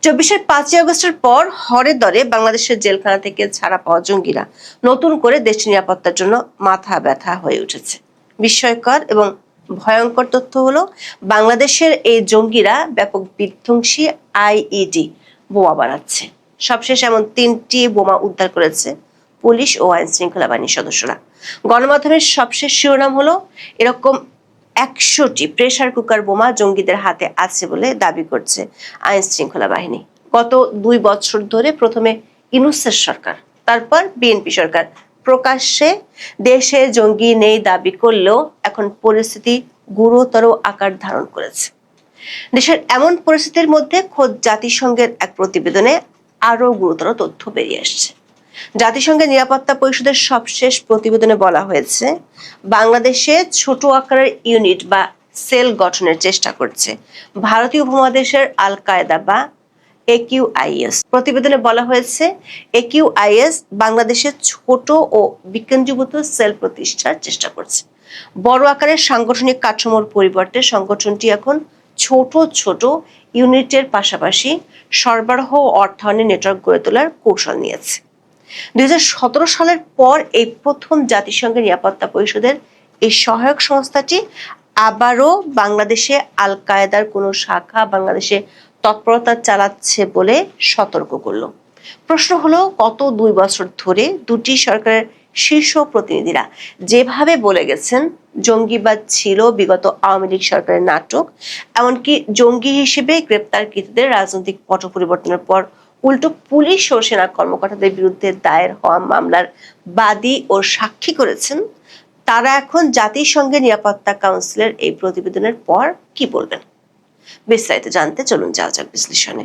24-এর 5ই আগস্টের পর হরে দরে বাংলাদেশের জেলখানা থেকে ছাড়া পাওয়া জঙ্গিরা নতুন করে দেশের নিরাপত্তার জন্য মাথা ব্যথা হয়ে উঠেছে। বিস্ময়কর এবং ভয়ঙ্কর তথ্য হলো, বাংলাদেশের এই জঙ্গিরা ব্যাপক বিধ্বংসী আইইডি বোমা বানাচ্ছে। সবশেষ এমন 3টি বোমা উদ্ধার করেছে পুলিশ ও আইন শৃঙ্খলা বাহিনীর সদস্যরা। গণমাধ্যমের সবশেষ শিরোনাম হলো, এরকম 100টি প্রেসার কুকার বোমা জঙ্গিদের হাতে আছে বলে দাবি করছে আইন শৃঙ্খলা বাহিনী। গত 2 বছর ধরে প্রথমে ইউনূসের সরকার, তারপর বিএনপি সরকার প্রকাশ্যে দেশে জঙ্গি নেই দাবি করলেও এখন পরিস্থিতি গুরুতর আকার ধারণ করেছে। দেশের এমন পরিস্থিতির মধ্যে খোদ জাতিসংঘের এক প্রতিবেদনে আরো গুরুতর তথ্য বেরিয়ে আসছে। জাতিসংঘের নিরাপত্তা পরিষদের সবশেষ প্রতিবেদনে বলা হয়েছে, বাংলাদেশে ছোট আকারের ইউনিট বা সেল গঠনের চেষ্টা করছে ভারতীয় উপমহাদেশের আল কায়দা বা AQIS। প্রতিবেদনে বলা হয়েছে, AQIS বাংলাদেশে ছোট ও বিকেন্দ্রীভূত সেল প্রতিষ্ঠার চেষ্টা করছে। বড় আকারের সাংগঠনিক কাঠামোর পরিবর্তে সংগঠনটি এখন ছোট ছোট ইউনিটের পাশাপাশি সরবরাহ ও অর্থায়নের নেটওয়ার্ক গড়ে তোলার কৌশল নিয়েছে। 2017 সালের পর এই প্রথম জাতিসংঘের নিরাপত্তা পরিষদের এই সহায়ক সংস্থাটি আবারও বাংলাদেশে আল কায়দার কোনো শাখা বাংলাদেশে তৎপরতা চালাচ্ছে বলে সতর্ক করলো। প্রশ্ন হলো, গত 2 বছর ধরে দুটি সরকারের শীর্ষ প্রতিনিধিরা যেভাবে বলে গেছেন জঙ্গিবাদ ছিল বিগত আওয়ামী লীগ সরকারের নাটক, এমনকি জঙ্গি হিসেবে গ্রেপ্তারকৃতদের রাজনৈতিক পট পরিবর্তনের পর উল্টো পুলিশ ও সেনা কর্মকর্তাদের বিরুদ্ধে দায়ের হওয়া মামলার বাদী ও সাক্ষী করেছেন, তারা এখন জাতিসংঘের নিরাপত্তা কাউন্সিলের এই প্রতিবেদনের পর কি বলবেন? বিস্তারিত জানতে চলুন যাওয়া যাক বিশ্লেষণে।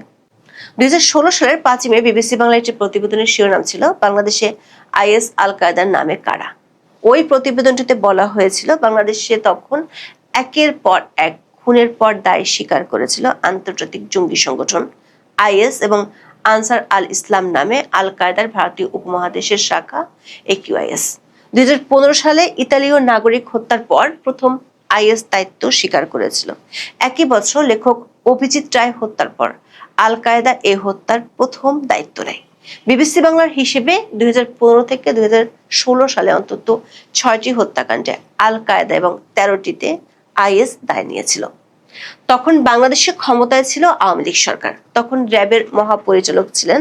2016 সালের 5ই মে বিবিসি বাংলার একটি প্রতিবেদনের শিরোনাম ছিল, বাংলাদেশে আইএস আল কায়দার নামে কারা। ওই প্রতিবেদনটিতে বলা হয়েছিল, বাংলাদেশে তখন একের পর এক খুনের পর দায় স্বীকার করেছিল আন্তর্জাতিক জঙ্গি সংগঠন আইএস এবং আনসার আল ইসলাম নামে আল কায়দার ভারতীয় উপমহাদেশের শাখা AQIS। 2015 সালে ইতালীয় নাগরিক হত্যার পর প্রথম আইএস দায়িত্ব স্বীকার করেছিল। একই বছর লেখক অভিজিৎ রায় হত্যার পর আল কায়দা এ হত্যার প্রথম দায়িত্ব নেয়। বিবিসি বাংলার হিসেবে 2015 থেকে 2016 সালে অন্তত 6টি হত্যাকাণ্ডে আল কায়দা এবং 13টিতে আইএস দায় নিয়েছিল। তখন বাংলাদেশে ক্ষমতায় ছিল আওয়ামী লীগ সরকার। তখন র্যাবের মহাপরিচালক ছিলেন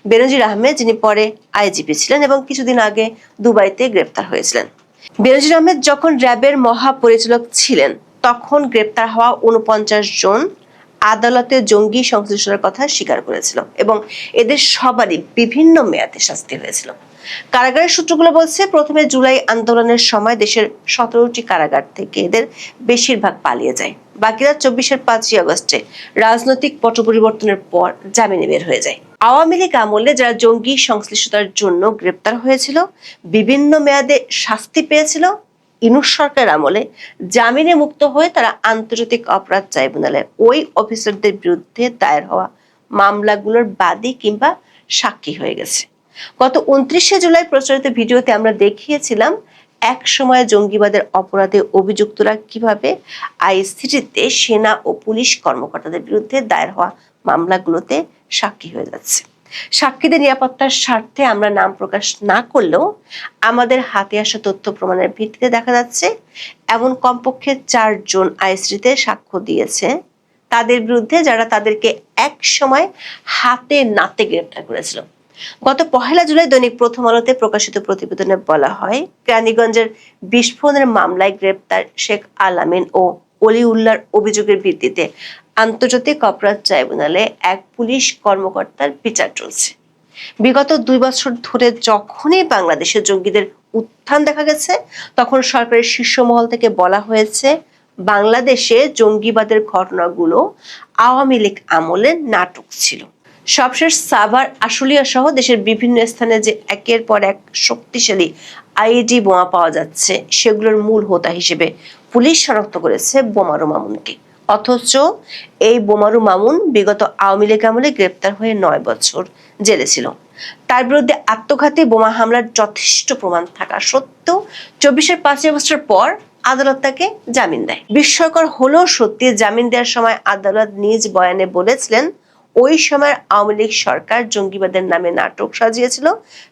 বেনজির আহমেদ, যিনি পরে আইজিপি ছিলেন এবং কিছুদিন আগে দুবাইতে গ্রেপ্তার হয়েছিলেন। বেনজির আহমেদ যখন র্যাবের মহাপরিচালক ছিলেন, তখন গ্রেপ্তার হওয়া 49 জন আদালতে জঙ্গি সংশ্লিষ্টতার কথা স্বীকার করেছিল এবং এদের সবারই বিভিন্ন মেয়াদে শাস্তি হয়েছিল। কারাগারের সূত্রগুলো বলছে, প্রথমে জুলাই আন্দোলনের সময় দেশের 17টি কারাগার থেকে এদের বেশিরভাগ পালিয়ে যায়। বাকিরা 24-এর 5ই আগস্টে রাজনৈতিক পট পরিবর্তনের পর জামিনে বের হয়ে যায়। আওয়ামী লীগ আমলে যারা জঙ্গি সংশ্লিষ্টতার জন্য গ্রেপ্তার হয়েছিল, বিভিন্ন মেয়াদে শাস্তি পেয়েছিল, ইউনূস সরকার আমলে জামিনে মুক্ত হয়ে তারা আন্তর্জাতিক অপরাধ ট্রাইব্যুনালে ওই অফিসারদের বিরুদ্ধে দায়ের হওয়া মামলাগুলোর বাদী কিংবা সাক্ষী হয়ে গেছে। গত 29শে জুলাই প্রচারিত ভিডিওতে আমরা দেখিয়েছিলাম এক সময় জঙ্গিবাদের অপরাধে অভিযুক্তরা কিভাবে আইসিটিতে সেনা ও পুলিশ কর্মকর্তাদের বিরুদ্ধে দায়ের হওয়া মামলাগুলোতে সাক্ষী হয়ে যাচ্ছে। সাক্ষীদের নিরাপত্তার স্বার্থে আমরা নাম প্রকাশ না করলেও আমাদের হাতে আসা তথ্য প্রমাণের ভিত্তিতে দেখা যাচ্ছে এমন কমপক্ষে 4 জন আইসিটিতে সাক্ষ্য দিয়েছে তাদের বিরুদ্ধে, যারা তাদেরকে এক সময় হাতে নাতে গ্রেপ্তার করেছিল। গত 1 জুলাই দৈনিক প্রথম আলোতে প্রকাশিত প্রতিবেদনে বলা হয়, কেরানীগঞ্জের বিস্ফোরণের মামলায় গ্রেপ্তার শেখ আল-আমিন ও অলিউল্লাহর অভিযোগের ভিত্তিতে আন্তর্জাতিক অপরাধ ট্রাইব্যুনালে এক পুলিশ কর্মকর্তার বিচার চলছে। বিগত 2 বছর ধরে যখনই বাংলাদেশে জঙ্গিদের উত্থান দেখা গেছে, তখন সরকারের শীর্ষ মহল থেকে বলা হয়েছে বাংলাদেশে জঙ্গিবাদের ঘটনাগুলো আওয়ামী লীগ আমলে নাটক ছিল। সবশেষ সাভার, আশুলিয়া সহ দেশের বিভিন্ন স্থানে যে একের পর এক শক্তিশালী আইইডি বোমা পাওয়া যাচ্ছে, সেগুলোর মূল হোতা হিসেবে পুলিশ শনাক্ত করেছে বোমারু মামুনকে। অথচ এই বোমারু মামুন বিগত আওয়ামী লীগ আমলে গ্রেপ্তার হয়ে 9 বছর জেলে ছিল। তার বিরুদ্ধে আত্মঘাতী বোমা হামলার যথেষ্ট প্রমাণ থাকা সত্ত্বেও 24-এর 5ই আগস্টের পর আদালত তাকে জামিন দেয়। বিস্ময়কর হলেও সত্যি, জামিন দেওয়ার সময় আদালত নিজ বয়ানে বলেছিলেন ওই সময়ের আওয়ামী লীগ সরকার জঙ্গিবাদের নামে নাটক সাজিয়েছিল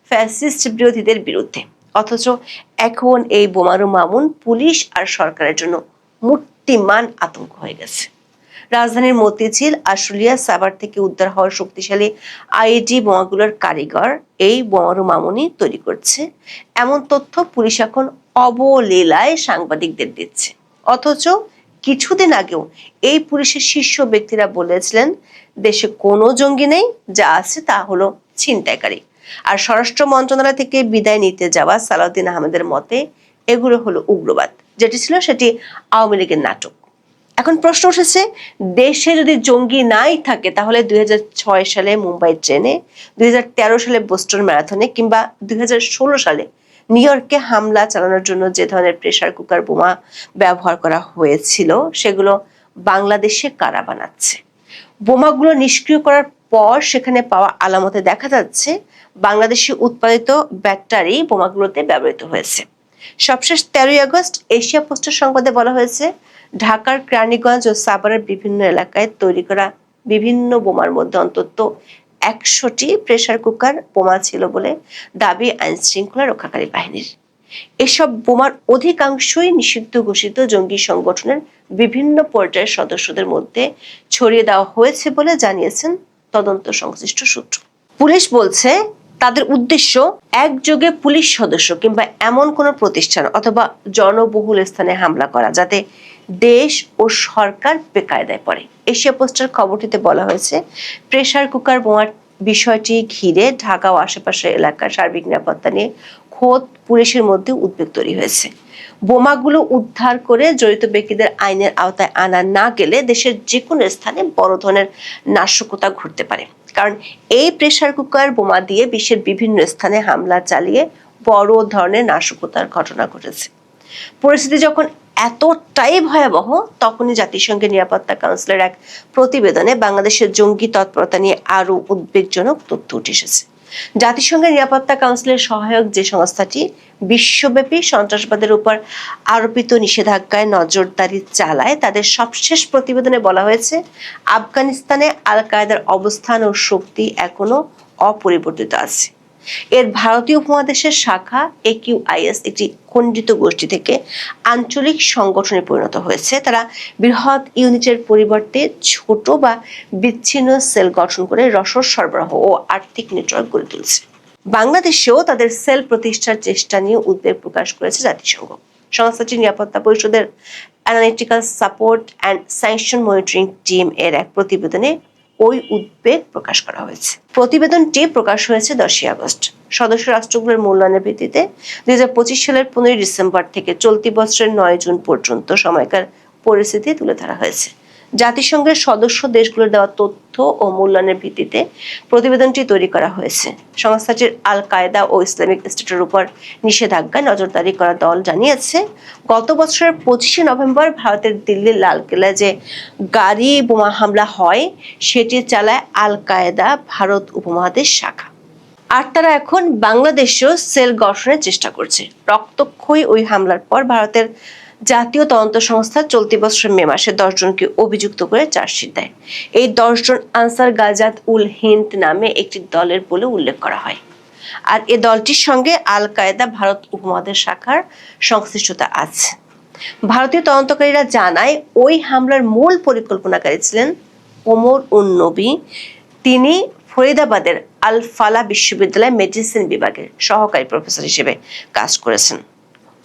ফ্যাসিস্ট বিরোধীদের বিরুদ্ধে। অথচ এখন এই বোমারু মামুন পুলিশ আর সরকারের জন্য মূর্তিমান আতঙ্ক হয়ে গেছে। রাজধানীর মতিঝিল, আশুলিয়া, সাভার থেকে উদ্ধার হওয়া শক্তিশালী আইইডি বোমাগুলোর কারিগর এই বোমারু মামুনই তৈরি করছে, এমন তথ্য পুলিশ এখন অবলীলায় সাংবাদিকদের দিচ্ছে। অথচ কিছুদিন আগেও এই পুলিশের শীর্ষ ব্যক্তিরা বলেছিলেন দেশে কোনো জঙ্গি নেই, যা আছে তা হলো ছিনতাইকারী। আর স্বরাষ্ট্র মন্ত্রণালয় থেকে বিদায় নিতে যাওয়া সালাউদ্দিন আহমেদের মতে এগুলো হলো উগ্রবাদ, যেটি ছিল সেটি আওয়ামী লীগের নাটক। এখন প্রশ্ন উঠেছে, দেশে যদি জঙ্গি নাই থাকে তাহলে 2006 সালে মুম্বাই ট্রেনে, 2013 সালে বোস্টন ম্যারাথনে কিংবা 2016 সালে নিউ ইয়র্কে হামলা চালানোর জন্য যে ধরনের প্রেসার কুকার বোমা ব্যবহার করা হয়েছিল সেগুলো বাংলাদেশে কারা বানাচ্ছে? বোমাগুলো নিষ্ক্রিয় করার পর সেখানে পাওয়া আলামতে দেখা যাচ্ছে বাংলাদেশে উৎপাদিত ব্যাটারি বোমাগুলোতে ব্যবহৃত হয়েছে। সবশেষ 13 আগস্ট এশিয়া পোস্টের সংবাদে বলা হয়েছে, ঢাকার কেরানীগঞ্জ ও সাভারের বিভিন্ন এলাকায় তৈরি করা বিভিন্ন বোমার মধ্যে অন্তত 100টি প্রেসার কুকার বোমা ছিল বলে দাবি আইন শৃঙ্খলা রক্ষাকারী বাহিনীর। এসব বোমার অধিকাংশই নিষিদ্ধ ঘোষিত জঙ্গি সংগঠনের বিভিন্ন পর্যায়ের সদস্যদের মধ্যে ছড়িয়ে দেওয়া হয়েছে বলে জানিয়েছেন তদন্ত সংশ্লিষ্ট সূত্র। পুলিশ বলছে তাদের উদ্দেশ্য একযোগে পুলিশ সদস্য কিংবা এমন কোনো প্রতিষ্ঠান অথবা জনবহুল স্থানে হামলা করা যাতে দেশ ও সরকার বেকায়দায় পড়ে। এশিয়া পোস্টের খবরটিতে বলা হয়েছে, প্রেসার কুকার বোমার বিষয়টি ঘিরে ঢাকা ও আশেপাশের এলাকার সার্বিক নিরাপত্তা নিয়ে খোদ পুলিশের মধ্যে উদ্বেগ তৈরি হয়েছে। বোমাগুলো উদ্ধার করে জড়িত ব্যক্তিদের আইনের আওতায় আনা না গেলে দেশের যে কোনো স্থানে বড় ধরনের নাশকতা ঘটতে পারে। কারণ এই প্রেসার কুকার বোমা দিয়ে বিশ্বের বিভিন্ন স্থানে হামলা চালিয়ে বড় ধরনের নাশকতার ঘটনা ঘটেছে। পরিস্থিতি যখন এতটাই ভয়াবহ, তখনই জাতিসংঘের নিরাপত্তা কাউন্সিলের এক প্রতিবেদনে বাংলাদেশের জঙ্গি তৎপরতা নিয়ে আরো উদ্বেগজনক তথ্য উঠে এসেছে। জাতিসংঘের নিরাপত্তা কাউন্সিলের সহায়ক যে সংস্থাটি বিশ্বব্যাপী সন্ত্রাসবাদের উপর আরোপিত নিষেধাজ্ঞায় নজরদারি চালায়, তাদের সবশেষ প্রতিবেদনে বলা হয়েছে, আফগানিস্তানে আল কায়েদার অবস্থান ও শক্তি এখনো অপরিবর্তিত আছে। এর ভারতীয় উপমহাদেশের শাখা AQIS একটি খণ্ডিত গোষ্ঠী থেকে আঞ্চলিক সংগঠনে পরিণত হয়েছে। তারা বৃহৎ ইউনিটের পরিবর্তে ছোট বা বিচ্ছিন্ন সেল গঠন করে রসদ সরবরাহ ও আর্থিক নেটওয়ার্ক গড়ে তুলছে। বাংলাদেশেও তাদের সেল প্রতিষ্ঠার চেষ্টা নিয়ে উদ্বেগ প্রকাশ করেছে জাতিসংঘ। সংস্থাটির নিরাপত্তা পরিষদের analytical support and sanction monitoring team এর এক প্রতিবেদনে ওই উদ্বেগ প্রকাশ করা হয়েছে। প্রতিবেদনটি প্রকাশ হয়েছে 10 আগস্ট। সদস্য রাষ্ট্রগুলোর মূল্যায়নের ভিত্তিতে 2025 সালের 15 ডিসেম্বর থেকে চলতি বছরের 9 জুন পর্যন্ত সময়কার পরিস্থিতি তুলে ধরা হয়েছে। জাতিসংঘের সদস্য দেশগুলোর দেওয়া তথ্য ও মূল্যায়নের ভিত্তিতে প্রতিবেদনটি তৈরি করা হয়েছে। সংস্থাটির আল কায়েদা ও ইসলামিক স্টেটের উপর নিষেধাজ্ঞায় নজরদারি করা দল জানিয়েছে, গত বছরের 25 নভেম্বর ভারতের দিল্লির লালকেল্লায় যে গাড়ি বোমা হামলা হয় সেটি চালায় আল কায়েদা ভারত উপমহাদেশ শাখা। আর তারা এখন বাংলাদেশেও সেল গঠনের চেষ্টা করছে। রক্তক্ষয়ী ওই হামলার পর ভারতের জাতীয় তদন্ত সংস্থা চলতি বছরের মে মাসে 10 জনকে অভিযুক্ত করে চার্জশিট দেয়। এই 10 জন আনসার গাজাত উল হিন্দ নামে একটি দলের বলে উল্লেখ করা হয়। আর এ দলটির সঙ্গে আল কায়েদা ভারত উপমহাদেশ শাখার সংশ্লিষ্টতা আছে। ভারতীয় তদন্তকারীরা জানায়, ওই হামলার মূল পরিকল্পনাকারী ছিলেন ওমর উন নবী। তিনি ফরিদাবাদের আল ফালা বিশ্ববিদ্যালয়ের মেডিসিন বিভাগের সহকারী প্রফেসর হিসেবে কাজ করেছেন।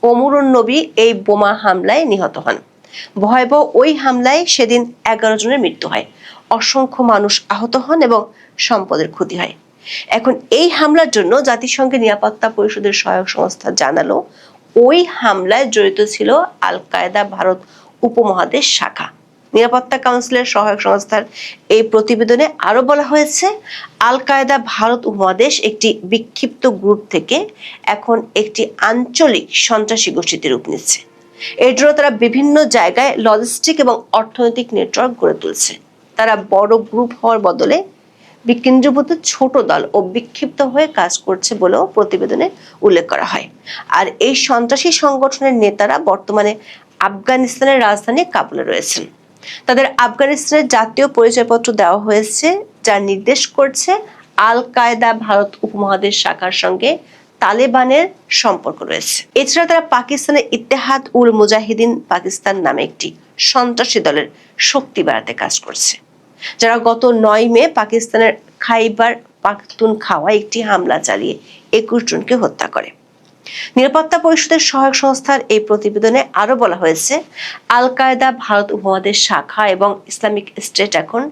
ওমর উন নবী এই বোমা হামলায় নিহত হন। ভয়াবহ ওই হামলায় সেদিন 11 জনের মৃত্যু হয়, অসংখ্য মানুষ আহত হন এবং সম্পদের ক্ষতি হয়। এখন এই হামলার জন্য জাতিসংঘের নিরাপত্তা পরিষদের সহায়ক সংস্থা জানালো, ওই হামলায় জড়িত ছিল আল কায়েদা ভারত উপমহাদেশ শাখা। নিরাপত্তা কাউন্সিলের সহায়ক সংস্থার এই প্রতিবেদনে আরো বলা হয়েছে, আল কায়েদা ভারত উপমহাদেশ একটি বিক্ষিপ্ত গ্রুপ থেকে এখন একটি আঞ্চলিক সন্ত্রাসী গোষ্ঠীতে রূপ নিচ্ছে। এর জন্য তারা বিভিন্ন জায়গায় লজিস্টিক এবং অর্থনৈতিক নেটওয়ার্ক গড়ে তুলছে। তারা বড় গ্রুপ হওয়ার বদলে বিকেন্দ্রীভূত ছোট দল ও বিক্ষিপ্ত হয়ে কাজ করছে বলেও প্রতিবেদনে উল্লেখ করা হয়। আর এই সন্ত্রাসী সংগঠনের নেতারা বর্তমানে আফগানিস্তানের রাজধানী কাবুলে রয়েছেন। তাদের আফগানিস্তানের জাতীয় পরিচয়পত্র দেওয়া হয়েছে যা নির্দেশ করছে আল কায়দা ভারত উপমহাদেশ শাখার সঙ্গে তালেবানের সম্পর্ক রয়েছে। এছাড়া তারা পাকিস্তানের ইত্তেহাদ উল মুজাহিদিন পাকিস্তান নামে একটি সন্ত্রাসী দলের শক্তি বাড়াতে কাজ করছে, যারা গত 9 মে পাকিস্তানের খাইবার পাখতুনখাওয়ায় একটি হামলা চালিয়ে 21 জনকে হত্যা করে। নিরাপত্তা পরিষদের সহায়ক সংস্থার এই প্রতিবেদনে আরো বলা হয়েছে, আল কায়দা ভারত উপমহাদেশ শাখা এবং ইসলামিক স্টেট এখন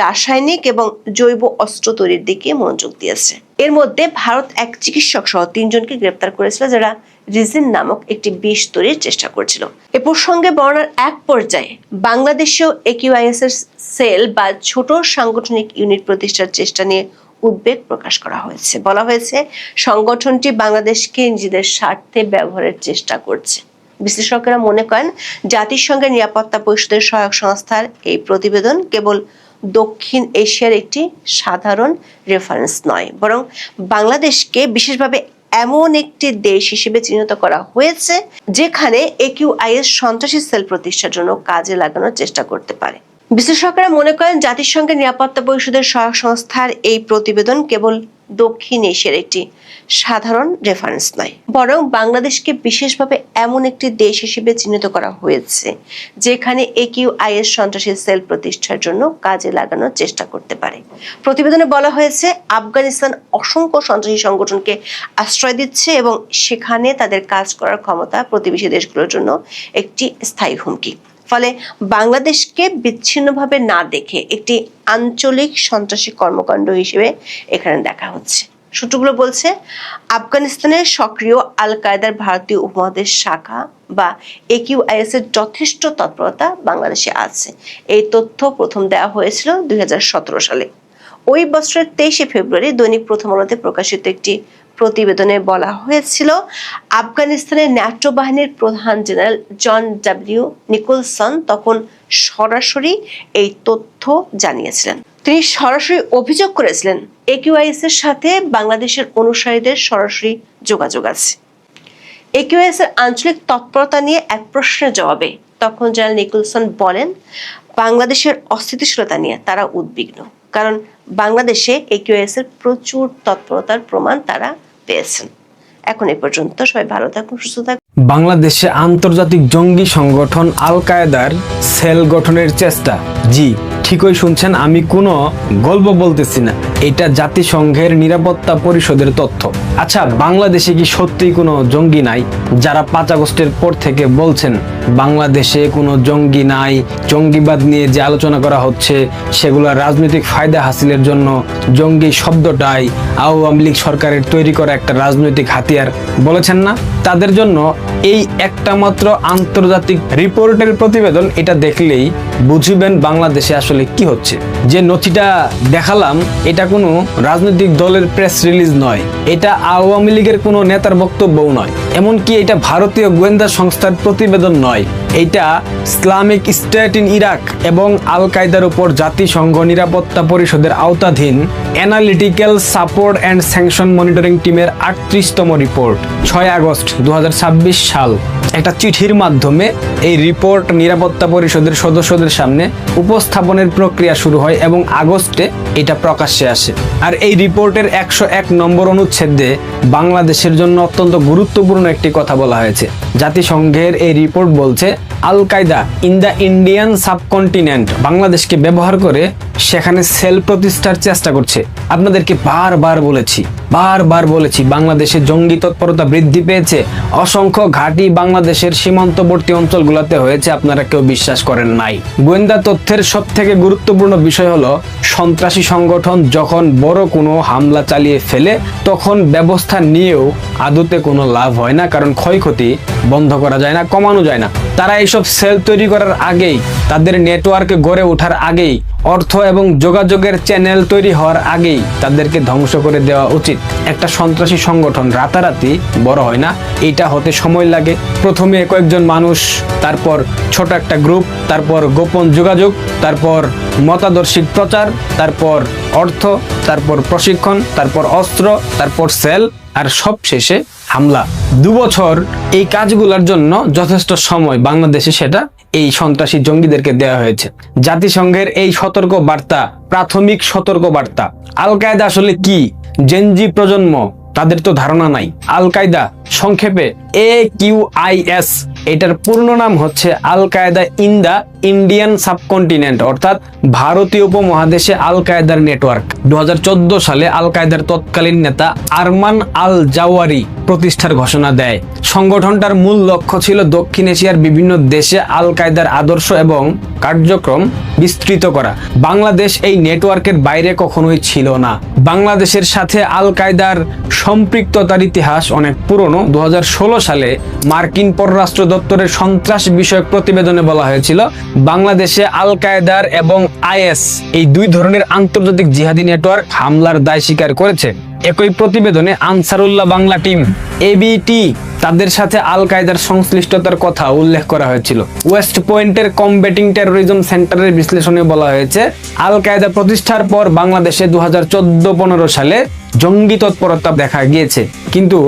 রাসায়নিক এবং জৈব অস্ত্র তৈরির দিকে মনোযোগ দিয়েছে। এর মধ্যে ভারত এক চিকিৎসক সহ 3 জনকে গ্রেপ্তার করেছিল, যারা রিজিন নামক একটি বিষ তৈরির চেষ্টা করছিল। এ প্রসঙ্গে বর্ণনার এক পর্যায়ে বাংলাদেশেও একিউআইএস এর সেল বা ছোট সাংগঠনিক ইউনিট প্রতিষ্ঠার চেষ্টা নিয়ে উদ্বেগ প্রকাশ করা হয়েছে। বলা হয়েছে, সংগঠনটি বাংলাদেশকে নিজেদের স্বার্থে ব্যবহারের চেষ্টা করছে। বিশ্লেষকেরা মনে করেন, জাতিসংঘের নিরাপত্তা পরিষদের সহায়ক সংস্থার এই প্রতিবেদন কেবল দক্ষিণ এশিয়ার একটি সাধারণ রেফারেন্স নয়, বরং বাংলাদেশকে বিশেষভাবে এমন একটি দেশ হিসেবে চিহ্নিত করা হয়েছে যেখানে একিউআইএস সন্ত্রাসী সেল প্রতিষ্ঠার জন্য কাজে লাগানোর চেষ্টা করতে পারে। বিশ্লেষকরা মনে করেন, জাতিসংঘের নিরাপত্তা পরিষদের সহায়ক সংস্থার এই প্রতিবেদন কেবল দক্ষিণ এশিয়ার একটি সাধারণ রেফারেন্স নয়, বরং বাংলাদেশকে বিশেষভাবে এমন একটি দেশ হিসেবে চিহ্নিত করা হয়েছে যেখানে একিউআইএস সন্ত্রাসী সেল প্রতিষ্ঠার জন্য কাজে লাগানোর চেষ্টা করতে পারে। প্রতিবেদনে বলা হয়েছে, আফগানিস্তান অসংখ্য সন্ত্রাসী সংগঠনকে আশ্রয় দিচ্ছে এবং সেখানে তাদের কাজ করার ক্ষমতা প্রতিবেশী দেশগুলোর জন্য একটি স্থায়ী হুমকি। ফলে বাংলাদেশকে বিচ্ছিন্নভাবে না দেখে একটি আঞ্চলিক সন্ত্রাসী কর্মকাণ্ড হিসেবে এখানে দেখা হচ্ছে। সূত্রগুলো বলছে, আফগানিস্তানের সক্রিয় আল কায়দার ভারতীয় উপমহাদেশ শাখা বা একিউআইএস এর যথেষ্ট তৎপরতা বাংলাদেশে আছে। এই তথ্য প্রথম দেওয়া হয়েছিল 2017 সালে। ওই বছরের 23 ফেব্রুয়ারি দৈনিক প্রথম আলোতে প্রকাশিত একটি প্রতিবেদনে বলা হয়েছিল, আফগানিস্তানের ন্যাটো বাহিনীর প্রধান জেনারেল জন ডব্লিউ নিকোলসন তখন সরাসরি এই তথ্য জানিয়েছিলেন। তিনি সরাসরি অভিযোগ করেছিলেন, একিউআইএস এর সাথে বাংলাদেশের অনুসারীদের সরাসরি যোগাযোগ আছে। একিউআইএস এর আঞ্চলিক তৎপরতা নিয়ে এক প্রশ্নের জবাবে তখন জেনারেল নিকোলসন বলেন, বাংলাদেশের অস্থিতিশীলতা নিয়ে তারা উদ্বিগ্ন, কারণ বাংলাদেশে একিউআইএস এর প্রচুর তৎপরতার প্রমাণ তারা পেয়েছেন। এখন এই পর্যন্ত, সবাই ভালো থাকুন, সুস্থ থাকুন। বাংলাদেশে আন্তর্জাতিক জঙ্গি সংগঠন আল কায়দার সেল গঠনের চেষ্টা। জি, ঠিকই শুনছেন, আমি কোনো গল্প বলতেছি না, এটা জাতিসংঘের নিরাপত্তা পরিষদের তথ্য। আচ্ছা, বাংলাদেশে কি সত্যিই কোনো জঙ্গি নাই? যারা 5 আগস্টের পর থেকে বলছেন বাংলাদেশে কোনো জঙ্গি নাই, জঙ্গিবাদ নিয়ে যে আলোচনা করা হচ্ছে সেগুলো রাজনৈতিক ফায়দা হাসিলের জন্য, জঙ্গি শব্দটাই আওয়ামী লীগ সরকারের তৈরি করা একটা রাজনৈতিক হাতিয়ার বলেছেন না, তাদের জন্য এই একটা মাত্র আন্তর্জাতিক রিপোর্টের প্রতিবেদন এটা দেখলেই বুঝবেন বাংলাদেশে আসলে কি হচ্ছে। যে নথিটা দেখালাম এটা কোনো রাজনৈতিক দলের প্রেস রিলিজ নয়, এটা আওয়ামী লীগের কোনো নেতার বক্তব্যও নয়, এমনকি এটা ভারতীয় গোয়েন্দা সংস্থার প্রতিবেদন নয়, এটা ইসলামিক স্টেট ইন ইরাক এবং আল কায়দার উপর জাতিসংঘ নিরাপত্তা পরিষদের আওতাধীন analytical support and sanction monitoring টিমের 38তম রিপোর্ট। 6 আগস্ট 2026 সাল একটা চিঠির মাধ্যমে এই রিপোর্ট নিরাপত্তা পরিষদের সদস্যদের সামনে উপস্থাপনের প্রক্রিয়া শুরু হয় এবং আগস্টে এটা প্রকাশ্যে আসে। আর এই রিপোর্টের 101 নম্বর অনুচ্ছেদে বাংলাদেশের জন্য অত্যন্ত গুরুত্বপূর্ণ একটি কথা বলা হয়েছে। জাতিসংঘের এই রিপোর্ট বলছে, আল কায়দা ইন দ্য ইন্ডিয়ান সাবকন্টিনেন্ট বাংলাদেশকে ব্যবহার করে সেখানে সেল প্রতিষ্ঠার চেষ্টা করছে। আপনাদেরকে বারবার বলেছি বাংলাদেশে জঙ্গি তৎপরতা বৃদ্ধি পেয়েছে, অসংখ্য ঘাঁটি বাংলাদেশের সীমান্তবর্তী অঞ্চলগুলোতে হয়েছে, আপনারা কেউ বিশ্বাস করেন নাই। গোয়েন্দা তথ্যের সব থেকে গুরুত্বপূর্ণ বিষয় হলো, সন্ত্রাসী সংগঠন যখন বড় কোনো হামলা চালিয়ে ফেলে তখন ব্যবস্থা নিয়েও আদতে কোনো লাভ হয় না, কারণ ক্ষয়ক্ষতি বন্ধ করা যায় না, কমানো যায় না। তারা এইসব সেল তৈরি করার আগেই, তাদের নেটওয়ার্কে গড়ে ওঠার আগেই, অর্থ এবং যোগাযোগের চ্যানেল তৈরি হওয়ার আগেই তাদেরকে ধ্বংস করে দেওয়া উচিত। একটা সন্ত্রাসী সংগঠন রাতারাতি বড় হয় না, এটা হতে সময় লাগে। প্রথমে কয়েকজন মানুষ, তারপর ছোট একটা গ্রুপ, তারপর গোপন যোগাযোগ, তারপর মতাদর্শিক প্রচার, তারপর অর্থ, তারপর প্রশিক্ষণ, তারপর অস্ত্র, তারপর সেল, আর সব শেষে হামলা। 2 বছর এই কাজগুলোর জন্য যথেষ্ট সময় বাংলাদেশে সেটা এই সন্ত্রাসী জঙ্গিদেরকে দেওয়া হয়েছে। জাতিসংঘের এই সতর্ক বার্তা, প্রাথমিক সতর্ক বার্তা। আল কায়দা আসলে কি? জেনজি প্রজন্ম তাদের তো ধারণা নাই। আল কায়দা সংক্ষেপে AQIS, এটার পূর্ণ নাম হচ্ছে আল কায়দা ইন দা ইন্ডিয়ান সাবকন্টিনেন্ট, অর্থাৎ ভারতীয় উপমহাদেশে আল কায়দার নেটওয়ার্ক। 2014 সালে আল কায়দার তৎকালীন নেতা আরমান আল জাওয়ারি প্রতিষ্ঠার ঘোষণা দেয়। সংগঠনটার মূল লক্ষ্য ছিল দক্ষিণ এশিয়ার বিভিন্ন দেশে আল কায়দার আদর্শ এবং কার্যক্রম বিস্তৃত করা। বাংলাদেশ এই নেটওয়ার্কের বাইরে কখনোই ছিল না। বাংলাদেশের সাথে আল কায়দার সম্পৃক্ততার ইতিহাস অনেক পুরনো। 2016 সালে মার্কিন পররাষ্ট্র দপ্তরের সন্ত্রাস বিষয়ক প্রতিবেদনে বলা হয়েছিল বাংলাদেশে আল কায়দার এবং IS এই দুই ধরনের আন্তর্জাতিক জিহাদি নেটওয়ার্ক হামলার দায় স্বীকার করেছে। একই প্রতিবেদনে আনসারুল্লাহ বাংলা টিম ABT তাদের সাথে আল কায়দার সংশ্লিষ্টতার কথা উল্লেখ করা হয়েছিল। ওয়েস্ট পয়েন্টের কমব্যাটিং টেরোরিজম সেন্টারের বিশ্লেষণে বলা হয়েছে আল কায়দা প্রতিষ্ঠার পর বাংলাদেশে 2014-15 সালে জঙ্গি তৎপরতা দেখা গিয়েছে, কিন্তু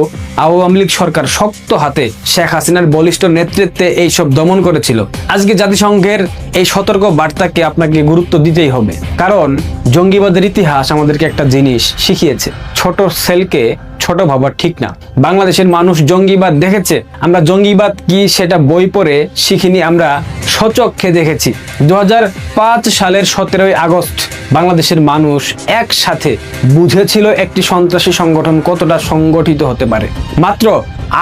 আওয়ামী লীগ সরকার শক্ত হাতে শেখ হাসিনার বলিষ্ঠ নেতৃত্বে এইসব দমন করেছিল। আজকে জাতিসংঘের এই সতর্ক বার্তাকে আপনাকে গুরুত্ব দিতেই হবে, কারণ জঙ্গিবাদের ইতিহাস আমাদেরকে একটা জিনিস শিখিয়েছে, ছোট সেলকে ছোট ভাবা ঠিক না। বাংলাদেশের মানুষ জঙ্গিবাদ দেখেছে। আমরা জঙ্গিবাদ কি সেটা বই পড়ে শিখিনি, আমরা স্বচক্ষে দেখেছি। 2005 সালের 17 আগস্ট বাংলাদেশের মানুষ একসাথে বুঝেছিল একটি সন্ত্রাসী সংগঠন কতটা সংগঠিত হতে পারে। মাত্র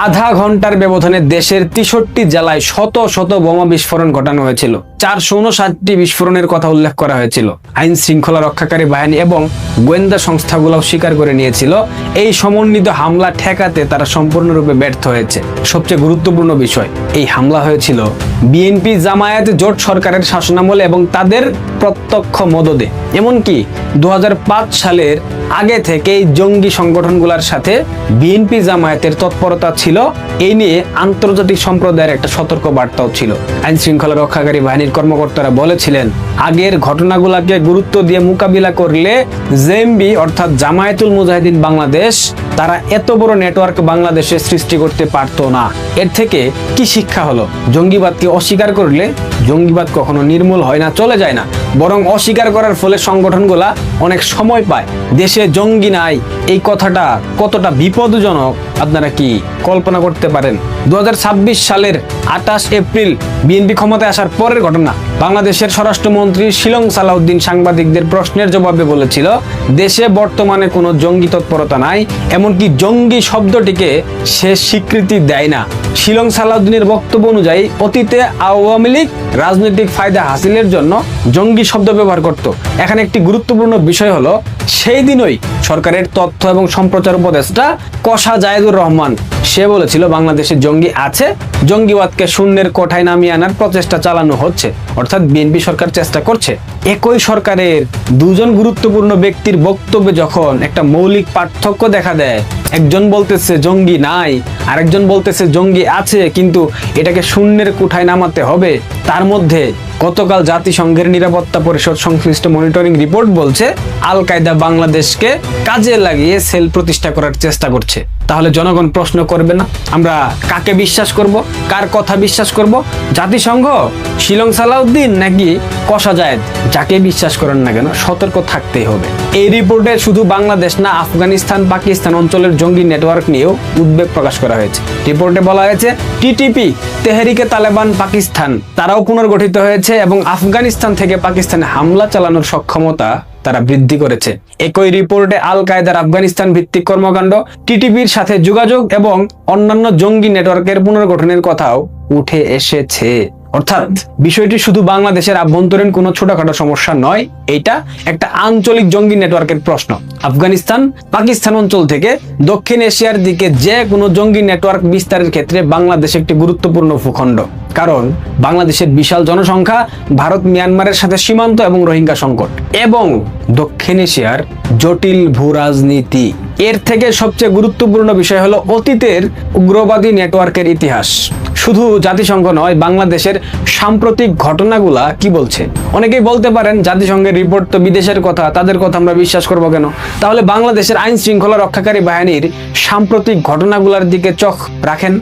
আধা ঘন্টার ব্যবধানে দেশের 63 জেলায় শত শত বোমা বিস্ফোরণ ঘটানো হয়েছিল। 459টি বিস্ফোরণের কথা উল্লেখ করা হয়েছিল। আইন শৃঙ্খলা রক্ষাকারী বাহিনী এবং গোয়েন্দা সংস্থাগুলো স্বীকার করে নিয়েছিল এই সমন্বিত হামলা ঠেকাতে তারা সম্পূর্ণরূপে ব্যর্থ হয়েছে। সবচেয়ে গুরুত্বপূর্ণ বিষয়, এই হামলা হয়েছিল বিএনপি জামায়াত জোট সরকারের শাসনামলে এবং তাদের প্রত্যক্ষ মদদে। এমনকি 2005 সালের আগে থেকেই জঙ্গি সংগঠনগুলোর সাথে বিএনপি জামায়াতের তৎপরতা ছিল। এই নিয়ে আন্তর্জাতিক সম্প্রদায়ের একটা সতর্ক বার্তাও ছিল। আইন শৃঙ্খলা রক্ষাকারী বাহিনীর কর্মকর্তারা বলেছিলেন আগের ঘটনাগুলোকে গুরুত্ব দিয়ে মোকাবিলা করলে জেএমবি অর্থাৎ জামায়াতুল মুজাহিদিন বাংলাদেশ তারা এত বড় নেটওয়ার্ক বাংলাদেশে সৃষ্টি করতে পারতো না। এর থেকে কি শিক্ষা হলো? জঙ্গিবাদকে অস্বীকার করলে জঙ্গিবাদ কখনো নির্মূল হয় না, চলে যায় না, বরং অস্বীকার করার ফলে সংগঠনগুলা অনেক সময় পায়। দেশে জঙ্গি নাই এই কথাটা কতটা বিপদজনক আপনারা কি কল্পনা করতে পারেন? 2026 সালের 28 এপ্রিল বিএনপি ক্ষমতায় আসার পরের ঘটনা। বাংলাদেশের স্বরাষ্ট্রমন্ত্রী শিলং সালাউদ্দিন সাংবাদিকদের প্রশ্নের জবাবে বলেছিল দেশে বর্তমানে কোনো জঙ্গি তৎপরতা নাই, এমনকি জঙ্গি শব্দটিকে সে স্বীকৃতি দেয় না। শিলং সালাউদ্দিনের বক্তব্য অনুযায়ী অতীতে আওয়ামী লীগ রাজনৈতিক ফায়দা হাসিলের জন্য জঙ্গি শব্দ ব্যবহার করত। এখানে একটি গুরুত্বপূর্ণ বিষয় হলো সেই দিনই সরকারের তথ্য এবং সম্প্রচার উপদেষ্টা কসা জায়েদুর রহমান সে বলেছিল বাংলাদেশে জঙ্গি আছে, জঙ্গিবাদকে শূন্যের কোঠায় নামিয়ে আনার প্রচেষ্টা চালানো হচ্ছে, অর্থাৎ বিএনপি সরকার চেষ্টা করছে। একই সরকারের দুজন গুরুত্বপূর্ণ ব্যক্তির বক্তব্যে যখন একটা মৌলিক পার্থক্য দেখা দেয়, একজন বলতেছে জঙ্গি নাই, আরেকজন বলতেছে জঙ্গি আছে কিন্তু এটাকে শূন্যের কোঠায় নামাতে হবে, তার মধ্যে গতকাল জাতিসংঘের নিরাপত্তা পরিষদ সংশ্লিষ্ট মনিটরিং রিপোর্ট বলছে আল কায়দা বাংলাদেশকে কাজে লাগিয়ে সেল প্রতিষ্ঠা করার চেষ্টা করছে। তাহলে জনগণ প্রশ্ন করবে না আমরা কাকে বিশ্বাস করব, কার কথা বিশ্বাস করব? জাতিসংঘ, শিলং সালাউদ্দিন নাকি কসা জায়েদ? যাকে বিশ্বাস করেন না কেন সতর্ক থাকতেই হবে। এই রিপোর্টে শুধু বাংলাদেশ না, আফগানিস্তান পাকিস্তান অঞ্চলের জঙ্গি নেটওয়ার্ক নিয়েও উদ্বেগ প্রকাশ করা হয়েছে। রিপোর্টে বলা হয়েছে টিটিপি তেহরিকে তালেবান পাকিস্তান তারাও পুনর্গঠিত হয়েছে এবং আফগানিস্তান থেকে পাকিস্তানে হামলা চালানোর সক্ষমতা তারা বৃদ্ধি করেছে। একই রিপোর্টে আল কায়দার আফগানিস্তান ভিত্তিক কর্মকাণ্ড, টিটিপির সাথে যোগাযোগ এবং অন্যান্য জঙ্গি নেটওয়ার্কের পুনর্গঠনের কথাও উঠে এসেছে। অর্থাৎ বিষয়টি শুধু বাংলাদেশের আভ্যন্তরীণ কোনো ছোটখাটো সমস্যা নয়, এটা একটা আঞ্চলিক জঙ্গি নেটওয়ার্কের প্রশ্ন। আফগানিস্তান পাকিস্তান অঞ্চল থেকে দক্ষিণ এশিয়ার দিকে যে কোনো জঙ্গি নেটওয়ার্ক বিস্তারের ক্ষেত্রে বাংলাদেশ একটি গুরুত্বপূর্ণ ভূখণ্ড, কারণ বাংলাদেশের বিশাল জনসংখ্যা, ভারত মিয়ানমারের সাথে সীমান্ত এবং রোহিঙ্গা সংকট এবং দক্ষিণ এশিয়ার জটিল ভূরাজনীতি। এর থেকে সবচেয়ে গুরুত্বপূর্ণ বিষয় হলো অতীতের উগ্রবাদী নেটওয়ার্কের ইতিহাস। শুধু জাতিসংঘ নয়, বাংলাদেশের সাম্প্রতিক ঘটনাগুলা কি বলছে? অনেকেই বলতে পারেন জাতিসংঘের রিপোর্ট তো বিদেশের কথা, তাদের কথা আমরা বিশ্বাস করবো কেন? তাহলে বাংলাদেশের আইন শৃঙ্খলা রক্ষাকারী বাহিনীর সাম্প্রতিক ঘটনাগুলোর দিকে চোখ রাখেন।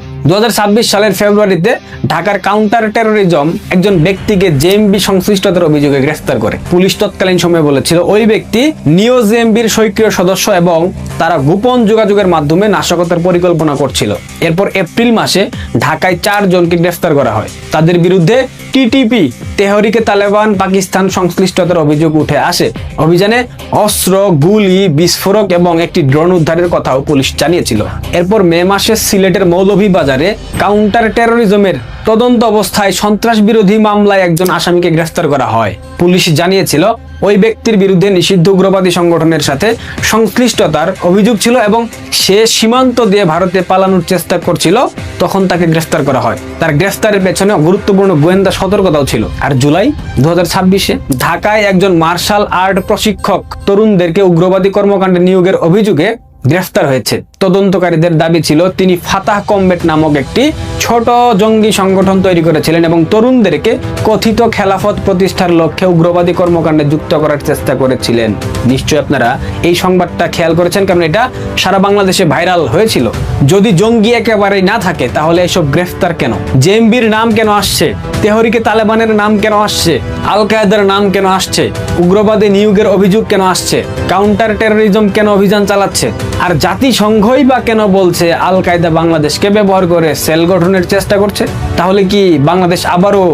সালের ফেব্রুয়ারিতে ঢাকার কাউন্টার টেরোরিজম একজন ব্যক্তিকে জেএমবি সংশ্লিষ্টতার অভিযোগে গ্রেফতার করে। পুলিশ তৎকালীন সময়ে বলেছিল ওই ব্যক্তি নিও জেএমবির সক্রিয় সদস্য এবং তারা গোপন যোগাযোগের মাধ্যমে নাশকতার পরিকল্পনা করছিল। এরপর এপ্রিল মাসে ঢাকায় 4 জনকে গ্রেফতার করা হয়। তাদের বিরুদ্ধে টিটিপি তেহরিকে তালেবান পাকিস্তান সংশ্লিষ্টতার অভিযোগ উঠে আসে। অভিযানে অস্ত্র, গুলি, বিস্ফোরক এবং একটি ড্রোন উদ্ধারের কথাও পুলিশ জানিয়েছিল। এরপর মে মাসে সিলেটের মৌলভীবাজারে কাউন্টার টেরোরিজমের তদন্ত অবস্থায় সন্ত্রাস বিরোধী মামলায় একজন আসামিকে গ্রেফতার করা হয়। পুলিশ জানিয়েছিল ওই ব্যক্তির বিরুদ্ধে নিষিদ্ধ উগ্রবাদী সংগঠনের সাথে সংশ্লিষ্টতার অভিযোগ ছিল এবং সে সীমান্ত দিয়ে ভারতে পালানোর চেষ্টা করছিল। তখন তাকে গ্রেফতার করা হয়। তার গ্রেফতারের পেছনে গুরুত্বপূর্ণ গোয়েন্দা সতর্কতাও ছিল। আর জুলাই 2026-এ ঢাকায় একজন মার্শাল আর্ট প্রশিক্ষক তরুণদেরকে উগ্রবাদী কর্মকাণ্ডে নিয়োগের অভিযোগে গ্রেফতার হয়েছে। তদন্তকারীদের দাবি ছিল তিনি ফাতাহ কমব্যাট নামক একটি ছোট জঙ্গি সংগঠন তৈরি করেছিলেন এবং তরুণদেরকে কথিত খেলাফত প্রতিষ্ঠার লক্ষ্যে উগ্রবাদী কর্মকাণ্ডে যুক্ত করার চেষ্টা করেছিলেন। নিশ্চয়ই আপনারা এই সংবাদটা খেয়াল করেছেন, কারণ এটা সারা বাংলাদেশে ভাইরাল হয়েছিল। যদি জঙ্গি একেবারেই না থাকে তাহলে এসব গ্রেফতার কেন? জেএমবির নাম কেন আসছে? তেহরিকে তালেবানের নাম কেন আসছে? আল কায়েদার নাম কেন আসছে? উগ্রবাদী নিয়োগের অভিযোগ কেন আসছে? কাউন্টার টেরোরিজম কেন অভিযান চালাচ্ছে? আর জাতিসংঘই বা কেন বলছে আল কায়েদা বাংলাদেশকে ব্যবহার করে সেল গঠনের চেষ্টা করছে? তাহলে কি বাংলাদেশ আবারও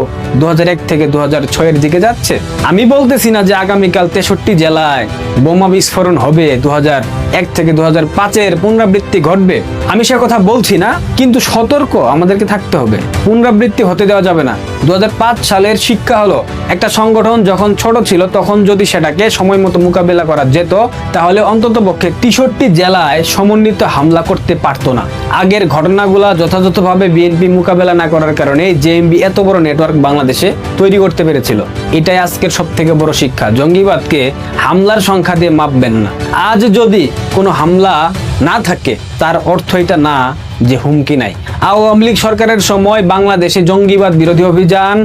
2001 থেকে 2006-এর দিকে যাচ্ছে? আমি বলতেছি না যে আগামীকাল 63 জেলায় বোমা বিস্ফোরণ হবে, 2001 থেকে 2005-এর পুনরাবৃত্তি ঘটবে। আমি সে কথা বলছি না, কিন্তু সতর্ক আমাদেরকে থাকতে হবে। পুনরাবৃত্তি হতে দেওয়া যাবে না। 2005 সালের শিক্ষা হলো একটা সংগঠন যখন ছোট ছিল তখন যদি সেটাকে সময় মতো মোকাবেলা করা যেত তাহলে অন্ততপক্ষে 63 জেলায় সমন্বিত হামলা করতে পারতো না। আগের ঘটনাগুলা যথাযথভাবে বিএনপি মোকাবেলা না করার কারণে জেএমবি এত বড় নেটওয়ার্ক বাংলাদেশে তৈরি করতে পেরেছিল। এটাই আজকের সবথেকে বড় শিক্ষা। জঙ্গিবাদকে হামলার সংখ্যা দিয়ে মাপবেন না। আজ যদি কোনো হামলা না থাকে তার অর্থ এটা না যে হুমকি নাই। আওয়ামী লীগ সরকারের সময় বাংলাদেশে জঙ্গিবাদ বিরোধী অভিযান,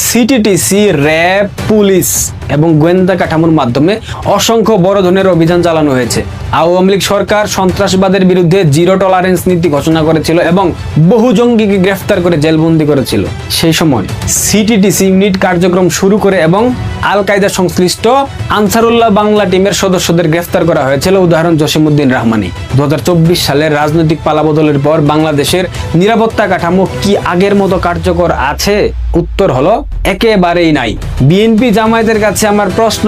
সিটিটিসি, র্যাব, পুলিশ এবং গোয়েন্দা কাঠামোর মাধ্যমে অসংখ্য বড় ধরনের অভিযান চালানো হয়েছে। আওয়ামী লীগ সরকার সন্ত্রাসবাদের বিরুদ্ধে জিরো টলারেন্স নীতি ঘোষণা করেছিল এবং বহু জঙ্গিকে গ্রেফতার করে জেলবন্দি করেছিল। সেই সময় সিটিটিসি ইউনিট কার্যক্রম শুরু করে এবং আল কায়েদা সংশ্লিষ্ট আনসারুল্লাহ বাংলা টিমের সদস্যদের গ্রেফতার করা হয়েছিল। উদাহরণ জসিমউদ্দিন রহমানী। 2024 সালের রাজনৈতিক পালাবদলের পর বাংলাদেশের নিরাপত্তা কাঠামো কি আগের মতো কার্যকর আছে? উত্তর হলো একেবারেই নাই। বিএনপি জামায়াতের কাছে আমার প্রশ্ন,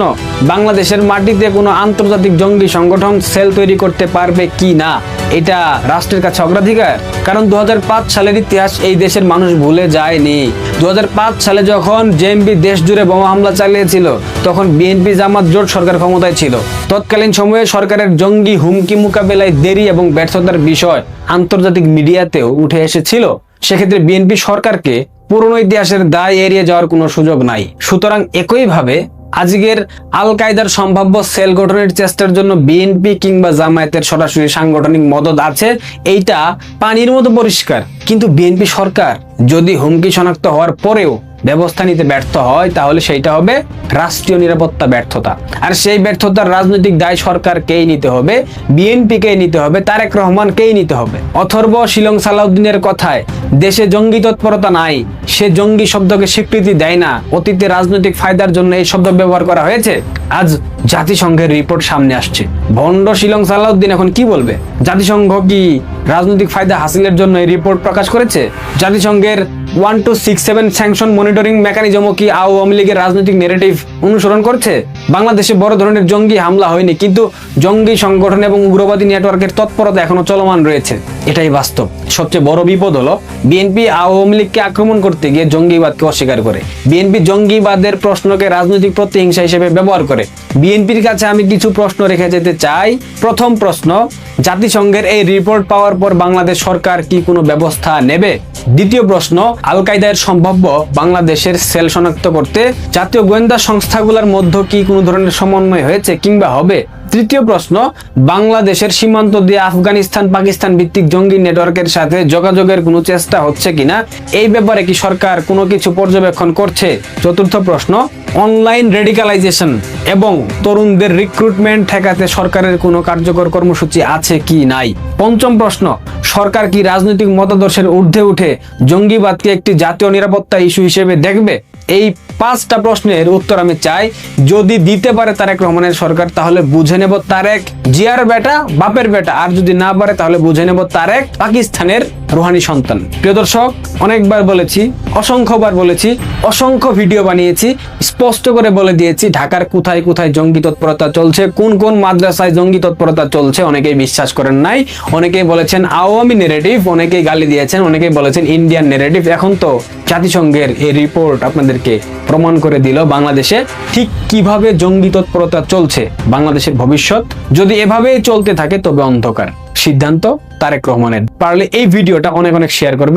বাংলাদেশের মাটিতে কোনো আন্তর্জাতিক জঙ্গি সংগঠন সেল তৈরি করতে পারবে কি না এটা রাষ্ট্রের কাছে অগ্রাধিকার। কারণ 2005 সালের ইতিহাস এই দেশের মানুষ ভুলে যায়নি। 2005 সালে যখন জেএমবি দেশ জুড়ে বোমা হামলা চালিয়েছিল তখন বিএনপি জামাত জোট সরকার ক্ষমতায় ছিল। তৎকালীন সময়ে সরকারের জঙ্গি হুমকি মোকাবেলায় দেরি এবং ব্যর্থতার বিষয় আন্তর্জাতিক মিডিয়াতেও উঠে এসেছিল। সেক্ষেত্রে বিএনপি সরকারকে পুরনো ইতিহাসের দায় এড়িয়ে যাওয়ার কোনো সুযোগ নাই। সুতরাং একইভাবে আজকের আল কায়েদার সম্ভাব্য সেল গঠনের চেষ্টার জন্য বিএনপি কিংবা জামায়াতের সরাসরি সাংগঠনিক মদদ আছে, এইটা পানির মতো পরিষ্কার। কিন্তু বিএনপি সরকার যদি হুমকি শনাক্ত হওয়ার পরেও ব্যবস্থা নিতে ব্যর্থ হয় তাহলে সেইটা হবে রাষ্ট্রীয় নিরাপত্তা ব্যর্থতা। আর সেই ব্যর্থতার রাজনৈতিক দায় সরকারকেই নিতে হবে, বিএনপিকেই নিতে হবে, তারেক রহমানকেই নিতে হবে। অথর্ব শিলং সালাউদ্দিনের কথায় দেশে জঙ্গি তৎপরতা নাই, সে জঙ্গি শব্দকে স্বীকৃতি দেয় না। অতীতে রাজনৈতিক ফায়দার জন্য এই শব্দ ব্যবহার করা হয়েছে। আজ জাতিসংঘের রিপোর্ট সামনে আসছে, ভণ্ড শিলং সালাউদ্দিন এখন কি বলবে? জাতিসংঘ কি রাজনৈতিক ফায়দা হাসিলের জন্য এই রিপোর্ট প্রকাশ করেছে? জাতিসংঘের 1267 স্যাংশন মনিটরিং মেকানিজমও কি আওয়ামী লীগের রাজনৈতিক নেরেটিভ অনুসরণ করছে? বাংলাদেশে বড় ধরনের জঙ্গি হামলা হয়নি, কিন্তু জঙ্গি সংগঠন এবং উগ্রবাদী নেটওয়ার্কের তৎপরতা এখনো চলমান রয়েছে। এটাই বাস্তব। সবচেয়ে বড় বিপদ হলো বিএনপি আওয়ামী লীগকে আক্রমণ করতে গিয়ে জঙ্গিবাদকে অস্বীকার করে। বিএনপি জঙ্গিবাদের প্রশ্নকে রাজনৈতিক প্রতিহিংসা হিসেবে ব্যবহার করে। বিএনপির কাছে আমি কিছু প্রশ্ন রেখে যেতে চাই। প্রথম প্রশ্ন, জাতিসংঘের এই রিপোর্ট পাওয়ার পর বাংলাদেশ সরকার কি কোনো ব্যবস্থা নেবে? দ্বিতীয় প্রশ্ন, আল কায়েদার সম্ভাব্য বাংলাদেশের সেল শনাক্ত করতে জাতীয় গোয়েন্দা সংস্থাগুলোর মধ্যে কি কোনো ধরনের সমন্বয় হয়েছে কিংবা হবে? তৃতীয় প্রশ্ন, বাংলাদেশের সীমান্ত দিয়ে আফগানিস্তান পাকিস্তান ভিত্তিক জঙ্গি নেটওয়ার্কের সাথে যোগাযোগের কোনো চেষ্টা হচ্ছে কিনা, এই ব্যাপারে কি সরকার কোনো কিছু পর্যবেক্ষণ করছে? চতুর্থ প্রশ্ন, অনলাইন রেডিকালাইজেশন এবং তরুণদের রিক্রুটমেন্ট ঠেকাতে সরকারের কোনো কার্যকর কর্মসূচি আছে কি নাই? পঞ্চম প্রশ্ন, সরকার কি রাজনৈতিক মতাদর্শের ঊর্ধ্বে উঠে জঙ্গিবাদকে একটি জাতীয় নিরাপত্তা ইস্যু হিসেবে দেখবে? এই 5টা প্রশ্নের উত্তর আমি চাই। যদি দিতে পারে তারেক রহমানের সরকার, তাহলে বুঝে নেব তারেক জিয়ার বেটা, বাপের বেটা। আর যদি না পারে, তাহলে বুঝে নেব তারেক পাকিস্তানের রুহানি সন্তান। প্রিয় দর্শক, অনেকবার বলেছি, অসংখ্যবার বলেছি, অসংখ্য ভিডিও বানিয়েছি, স্পষ্ট করে বলে দিয়েছি ঢাকার কোথায় কোথায় জঙ্গি তৎপরতা চলছে, কোন কোন মাদ্রাসায় জঙ্গি তৎপরতা চলছে। অনেকেই বিশ্বাস করেন নাই, অনেকেই বলেছেন আওয়ামী নেগেটিভ, অনেকেই গালি দিয়েছেন, অনেকেই বলেছেন ইন্ডিয়ান নেগেটিভ। এখন তো জাতিসংঘের এই রিপোর্ট আপনাদেরকে প্রমাণ করে দিল বাংলাদেশে ঠিক কিভাবে জঙ্গি তৎপরতা চলছে। বাংলাদেশের ভবিষ্যৎ যদি এভাবেই চলতে থাকে তবে অন্ধকার। সিদ্ধান্ত তারেক রহমানের। পারলে এই ভিডিওটা অনেক অনেক শেয়ার করবেন।